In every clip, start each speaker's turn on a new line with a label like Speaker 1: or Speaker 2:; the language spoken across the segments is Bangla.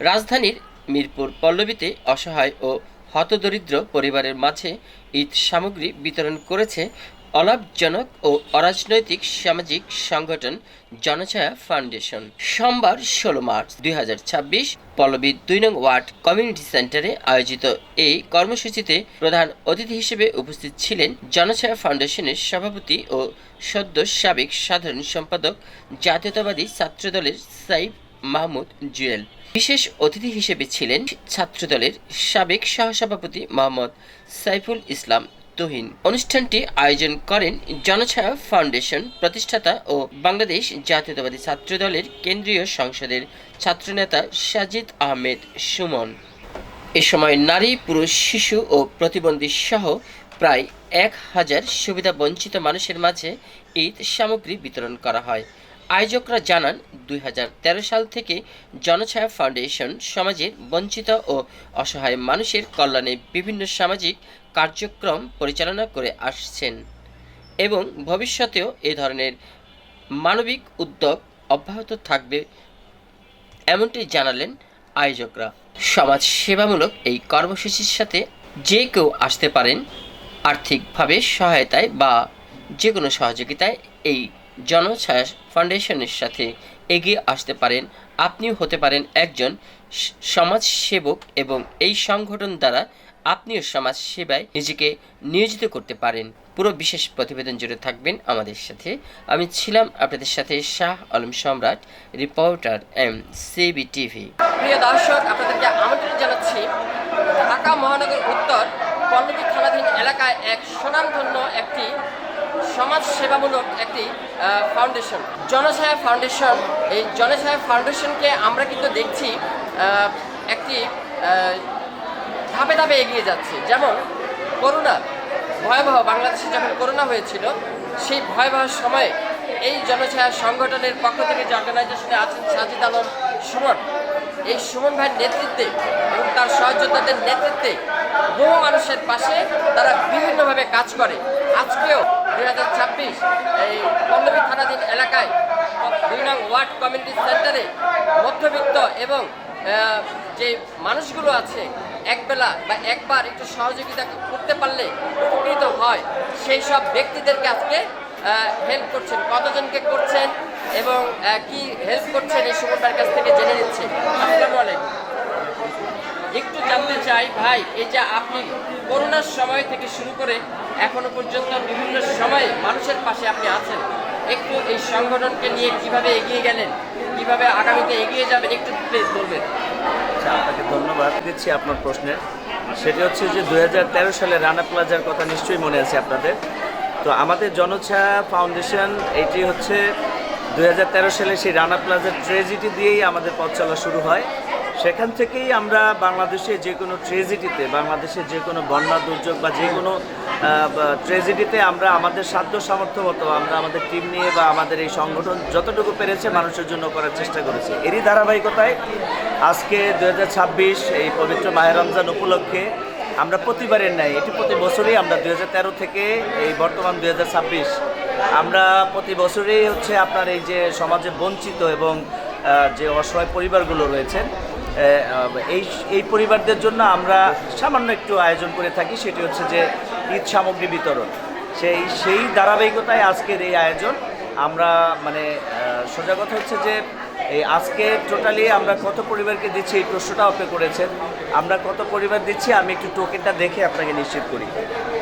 Speaker 1: রাজধানীর মিরপুর পল্লবীতে অসহায় ও হতদরিদ্র পরিবারের মাঝে ঈদ সামগ্রী বিতরণ করেছে অলাভজনক ও অরাজনৈতিক সামাজিক সংগঠন জনছায়া ফাউন্ডেশন। সোমবার ১৬ মার্চ ২০২৬ পল্লবী ২ নং ওয়ার্ড কমিউনিটি সেন্টারে আয়োজিত এই কর্মসূচিতে প্রধান অতিথি হিসেবে উপস্থিত ছিলেন জনছায়া ফাউন্ডেশনের সভাপতি ও সদ্য সাবেক সাধারণ সম্পাদক জাতীয়তাবাদী ছাত্রদলের সাইফ মাহমুদ জুয়েল। বিশেষ অতিথি হিসেবে ছিলেন ছাত্রদলের সাবেক সহসভাপতি মোহাম্মদ সাইফুল ইসলাম তুহিন। অনুষ্ঠানটি আয়োজন করেন জনছায়া ফাউন্ডেশন প্রতিষ্ঠাতা ও বাংলাদেশ জাতীয়তাবাদী ছাত্রদলের কেন্দ্রীয় সংসদের ছাত্রনেতা সাজিদ আহমেদ সুমন। এ সময় নারী, পুরুষ, শিশু ও প্রতিবন্ধী সহ প্রায় ১,০০০ সুবিধাবঞ্চিত মানুষের মাঝে ঈদ সামগ্রী বিতরণ করা হয়। আয়োজকরা জানান, ২০১৩ সাল থেকে জনছায়া ফাউন্ডেশন সমাজের বঞ্চিত ও অসহায় মানুষের কল্যাণে বিভিন্ন সামাজিক কার্যক্রম পরিচালনা করে আসছেন এবং ভবিষ্যতেও এ ধরনের মানবিক উদ্যোগ অব্যাহত থাকবে এমনটি জানালেন আয়োজকরা। সমাজ সেবামূলক এই কর্মসূচির সাথে যে কেউ আসতে পারেন। আর্থিকভাবে সহায়তায় বা যে কোনো সহযোগিতায় এই জনছায়া ফাউন্ডেশনের সাথে এগিয়ে আসতে পারেন। আপনিও হতে পারেন একজন সমাজ সেবক এবং এই সংগঠন দ্বারা আপনিও সমাজ সেবায় নিজেকে নিয়োজিত করতে পারেন। পুরো বিশেষ প্রতিবেদন জুড়ে থাকবেন আমাদের সাথে। আমি ছিলাম আপনাদের সাথে শাহ আলম সম্রাট, রিপোর্টার MCB টিভি।
Speaker 2: প্রিয় দর্শক, আপনাদেরকে আমন্ত্রণ জানাচ্ছি ঢাকা মহানগর উত্তর পল্লবী থানাধীন এলাকায় এক সুনামধন্য একটি সমাজ সেবামূলক একটি ফাউন্ডেশন, জনছায়া ফাউন্ডেশন। এই জনছায়া ফাউন্ডেশনকে আমরা কিন্তু দেখছি একটি ধাপে ধাপে এগিয়ে যাচ্ছে। যেমন করোনা ভয়াবহ, বাংলাদেশে যখন করোনা হয়েছিল সেই ভয়াবহ সময়ে এই জনছায়া সংগঠনের পক্ষ থেকে যে অর্গানাইজেশনে আছেন সাজিদ আলম সুমন, এই সুমন ভাইয়ের নেতৃত্বে এবং তার সহযোদ্ধাদের নেতৃত্বে বহু মানুষের পাশে তারা বিভিন্নভাবে কাজ করে। আজকেও ২০২৬ এই পল্লবী থানাধীন এলাকায় ২ নং ওয়ার্ড কমিউনিটি সেন্টারে মধ্যবিত্ত এবং যে মানুষগুলো আছে একবেলা বা একবার একটু সহযোগিতা করতে পারলে উপকৃত হয়, সেই সব ব্যক্তিদেরকে আজকে হেল্প করছেন। কতজনকে করছেন এবং কি হেল্প করছেন এই সুমনটার কাছ থেকে জেনে নিচ্ছি। আসসালামু আলাইকুম। একটু জানতে চাই ভাই, এই যে আপনি করোনার সময় থেকে শুরু করে এখনো পর্যন্ত বিভিন্ন সময়ে মানুষের পাশে আপনি আছেন, একটু এই সংগঠনকে নিয়ে কিভাবে এগিয়ে গেলেন, কিভাবে আগামীতে এগিয়ে যাবেন, একটু প্লিজ বলবেন।
Speaker 3: আচ্ছা, আপনাকে ধন্যবাদ দিচ্ছি আপনার প্রশ্নের। সেটি হচ্ছে যে ২০১৩ সালে রানা প্লাজার কথা নিশ্চয়ই মনে আছে আপনাদের। তো আমাদের জনছায়া ফাউন্ডেশন এটি হচ্ছে ২০১৩ সালে সেই রানা প্লাজার ট্রেজেডি দিয়েই আমাদের পথ চলা শুরু হয়। সেখান থেকেই আমরা বাংলাদেশে যে কোনো ট্রেজেডিতে, বাংলাদেশের যে কোনো বন্যা দুর্যোগ বা যে কোনো ট্রেজেডিতে আমরা আমাদের সাধ্য সামর্থ্য মতো আমরা আমাদের টিম নিয়ে বা আমাদের এই সংগঠন যতটুকু পেরেছে মানুষের জন্য করার চেষ্টা করেছি। এরই ধারাবাহিকতায় আজকে ২০২৬ এই পবিত্র মাহে রমজান উপলক্ষে আমরা প্রতিবারের ন্যায় এটি প্রতি বছরই আমরা ২০১৩ থেকে এই বর্তমান ২০২৬ আমরা প্রতি বছরই হচ্ছে আপনার এই যে সমাজে বঞ্চিত এবং যে অসহায় পরিবারগুলো রয়েছেন এই পরিবারদের জন্য আমরা সামান্য একটু আয়োজন করে থাকি। সেটি হচ্ছে যে ঈদ সামগ্রী বিতরণ। সেই ধারাবাহিকতায় আজকের এই আয়োজন। আমরা মানে সোজা কথা হচ্ছে যে এই আজকে টোটালি আমরা কত পরিবারকে দিচ্ছি এই প্রশ্নটা আপনি করেছেন। আমরা কত পরিবার দিচ্ছি আমি একটু টোকেনটা দেখে আপনাকে নিশ্চিত করি,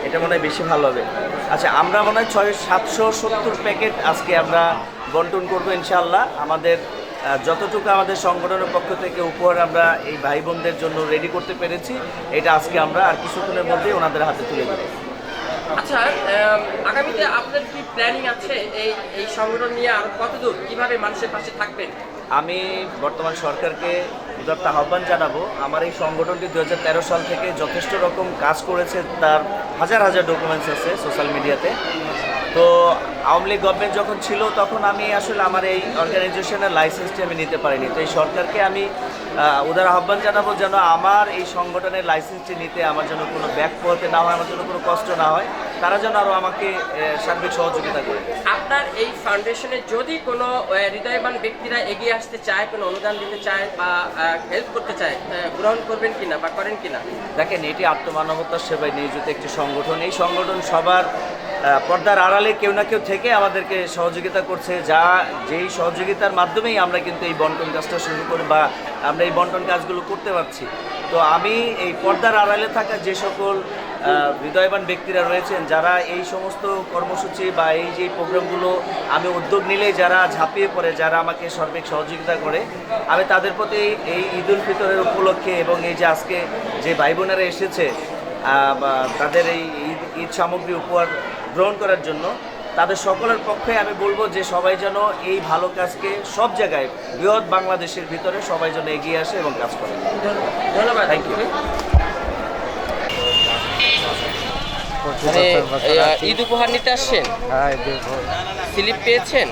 Speaker 3: এটা মনে হয় বেশি ভালো হবে। আচ্ছা, আমরা মনে হয় 770 প্যাকেট আজকে আমরা বন্টন করবো ইনশাআল্লাহ। আমাদের যতটুকু আমাদের সংগঠনের পক্ষ থেকে উপহার আমরা এই ভাই বোনদের জন্য রেডি করতে পেরেছি, এটা আজকে আমরা আর কিছুক্ষণের মধ্যেই ওনাদের হাতে তুলে দেবো।
Speaker 2: আচ্ছা, আগামীতে আপনার কি প্ল্যানিং আছে এই সংগঠন নিয়ে আর কতদূর কিভাবে মানুষের পাশে থাকবেন?
Speaker 3: আমি বর্তমান সরকারকে উদাত্ত আহ্বান জানাবো। আমার এই সংগঠনটি ২০১৩ সাল থেকে যথেষ্ট রকম কাজ করেছে, তার হাজার হাজার ডকুমেন্টস আছে সোশ্যাল মিডিয়াতে। তো আওয়ামী লীগ গভর্নমেন্ট যখন ছিল তখন আমি আসলে আমার এই অর্গানাইজেশনের লাইসেন্সটি আমি নিতে পারিনি। তো এই সরকারকে আমি ওদের আহ্বান জানাবো যেন আমার এই সংগঠনের লাইসেন্সটি নিতে আমার যেন কোনো ব্যাক পোহাতে না হয়, আমার জন্য কোনো কষ্ট না হয়, তারা যেন আরও আমাকে সার্বিক সহযোগিতা করে।
Speaker 2: আপনার এই ফাউন্ডেশনে যদি কোনো হৃদয়বান ব্যক্তিরা এগিয়ে আসতে চায়, কোনো অনুদান দিতে চায় বা হেল্প করতে চায়, গ্রহণ করবেন কিনা বা করেন কিনা?
Speaker 3: দেখেন, এটি আত্মমানবতার সেবায় নিয়োজিত একটি সংগঠন। এই সংগঠন সবার পর্দার আড়ালে কেউ না কেউ থেকে আমাদেরকে সহযোগিতা করছে, যেই সহযোগিতার মাধ্যমেই আমরা কিন্তু এই বন্টন কাজটা শুরু করি বা আমরা এই বন্টন কাজগুলো করতে পারছি। তো আমি এই পর্দার আড়ালে থাকা যে সকল হৃদয়বান ব্যক্তিরা রয়েছেন, যারা এই সমস্ত কর্মসূচি বা এই যে প্রোগ্রামগুলো আমি উদ্যোগ নিলেই যারা ঝাঁপিয়ে পড়ে, যারা আমাকে সার্বিক সহযোগিতা করে, আমি তাদের প্রতি এই ঈদ উল ফিতরের উপলক্ষে এবং এই যে আজকে যে ভাই বোনেরা এসেছে তাদের এই ঈদ সামগ্রী উপহার গ্রহণ করার জন্য, তাদের সকলের পক্ষে আমি বলবো যে সবাই যেন এই ভালো কাজকে সব জায়গায় বৃহৎ বাংলাদেশের ভিতরে সবাই যেন এগিয়ে আসে এবং কাজ করে।
Speaker 2: ধন্যবাদ।
Speaker 3: Thank you.
Speaker 2: ঈদ উপহার নিতে আসছেন? স্লিপ পেয়েছেন?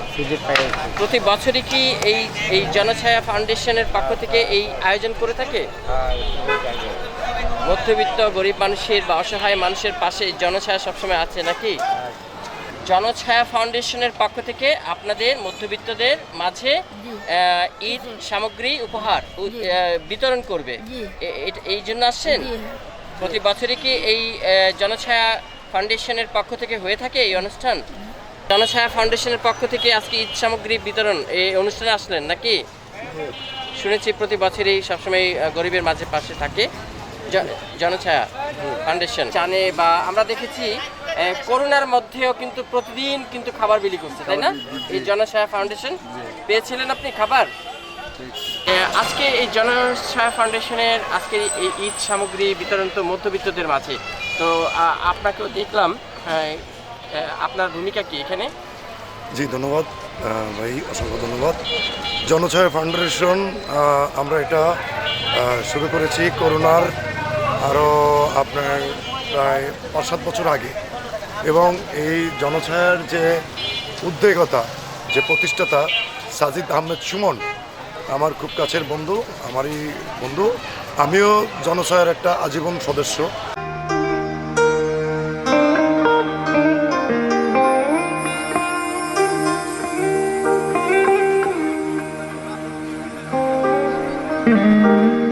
Speaker 2: প্রতি বছরই কি এই জনছায়া ফাউন্ডেশনের পক্ষ থেকে এই আয়োজন করে থাকে? মধ্যবিত্ত গরিব মানুষের বা অসহায় মানুষের পাশে জনছায়া সবসময় আছে নাকি? জনছায়া ফাউন্ডেশনের পক্ষ থেকে আপনাদের মধ্যবিত্তদের মাঝে ঈদ সামগ্রী উপহার বিতরণ করবে, এই জন্য আসছেন? প্রতি বছরই কি এই জনছায়া ফাউন্ডেশনের পক্ষ থেকে হয়ে থাকে এই অনুষ্ঠান? জনছায়া ফাউন্ডেশনের পক্ষ থেকে আজকে ঈদ সামগ্রী বিতরণ এই অনুষ্ঠানে আসলেন নাকি? শুনেছি প্রতি বছরই সবসময় গরিবের মাঝে পাশে থাকে জনছায়া ফাউন্ডেশন। জানে বা আমরা দেখেছি করোনার মধ্যেও কিন্তু প্রতিদিন কিন্তু খাবার বিলি করছে, তাই না? এই জনছায়া ফাউন্ডেশন পেয়েছিলেন আপনি খাবার? আজকে এই জনছায়া ফাউন্ডেশনের আজকে এই ঈদ সামগ্রী বিতরণ তো মধ্যবিত্তদের মাঝে, তো আপনাকেও দেখলাম, আপনার ভূমিকা কি এখানে?
Speaker 4: জি ধন্যবাদ ভাই, অসংখ্য ধন্যবাদ। জনছায়া ফাউন্ডেশন আমরা এটা শুরু করেছি করোনার আরও আপনার প্রায় 5-7 বছর আগে, এবং এই জনছায়ার যে উদ্যোগতা, যে প্রতিষ্ঠাতা সাজিদ আহমেদ সুমন আমার খুব কাছের বন্ধু, আমারই বন্ধু। আমিও জনছায়ার একটা আজীবন সদস্য।
Speaker 5: Mm-hmm.